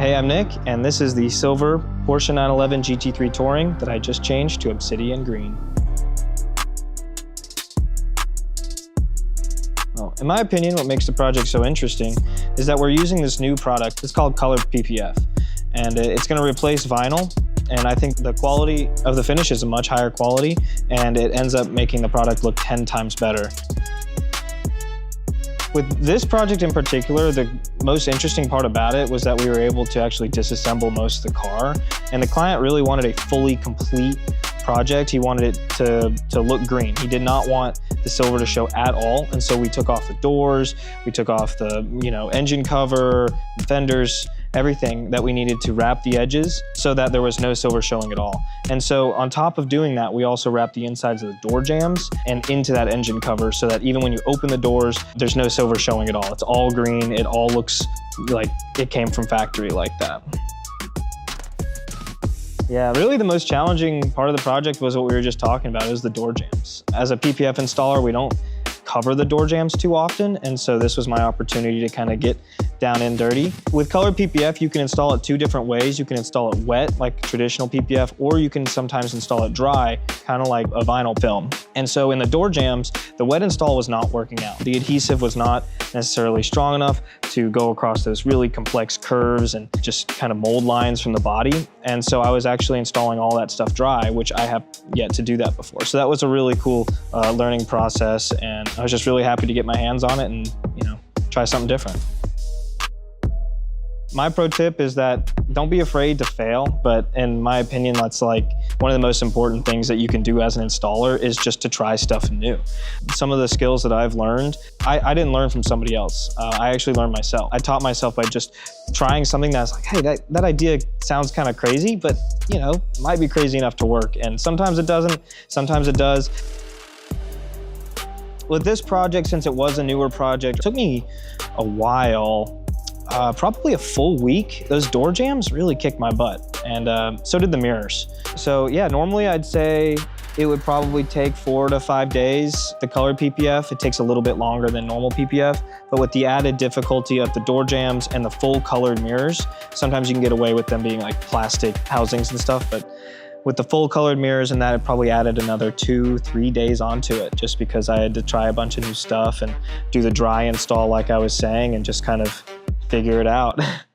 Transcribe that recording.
Hey, I'm Nick, and this is the Silver Porsche 911 GT3 Touring that I just changed to obsidian green. Well, in my opinion, what makes the project so interesting is that we're using this new product. It's called colored PPF, and it's going to replace vinyl. And I think the quality of the finish is a much higher quality, and it ends up making the product look 10 times better. With this project in particular, the most interesting part about it was that we were able to actually disassemble most of the car, and the client really wanted a fully complete project. He wanted it to look green. He did not want the silver to show at all, and so we took off the doors, we took off the engine cover, fenders, everything that we needed to wrap the edges so that there was no silver showing at all. And so on top of doing that, we also wrapped the insides of the door jambs and into that engine cover so that even when you open the doors, there's no silver showing at all. It's all green. It all looks like it came from factory like that. Yeah, really the most challenging part of the project was what we were just talking about. It was the door jambs. As a PPF installer, we don't cover the door jambs too often, and so this was my opportunity to kind of get down and dirty. With colored PPF, you can install it two different ways. You can install it wet, like traditional PPF, or you can sometimes install it dry, kind of like a vinyl film. And so in the door jambs, the wet install was not working out. The adhesive was not necessarily strong enough to go across those really complex curves and just kind of mold lines from the body. And so I was actually installing all that stuff dry, which I have yet to do that before. So that was a really cool learning process, and I was just really happy to get my hands on it and try something different. My pro tip is that don't be afraid to fail, but in my opinion, that's like one of the most important things that you can do as an installer is just to try stuff new. Some of the skills that I've learned, I didn't learn from somebody else. I actually learned myself. I taught myself by just trying something that's like, hey, that idea sounds kind of crazy, but might be crazy enough to work. And sometimes it doesn't, sometimes it does. With this project, since it was a newer project, it took me a while. Probably a full week. Those door jambs really kicked my butt, and so did the mirrors. So yeah, normally I'd say it would probably take 4 to 5 days. The colored PPF, it takes a little bit longer than normal PPF, but with the added difficulty of the door jambs and the full colored mirrors, sometimes you can get away with them being like plastic housings and stuff, but with the full colored mirrors and that, it probably added another 2-3 days onto it, just because I had to try a bunch of new stuff and do the dry install like I was saying and just kind of figure it out.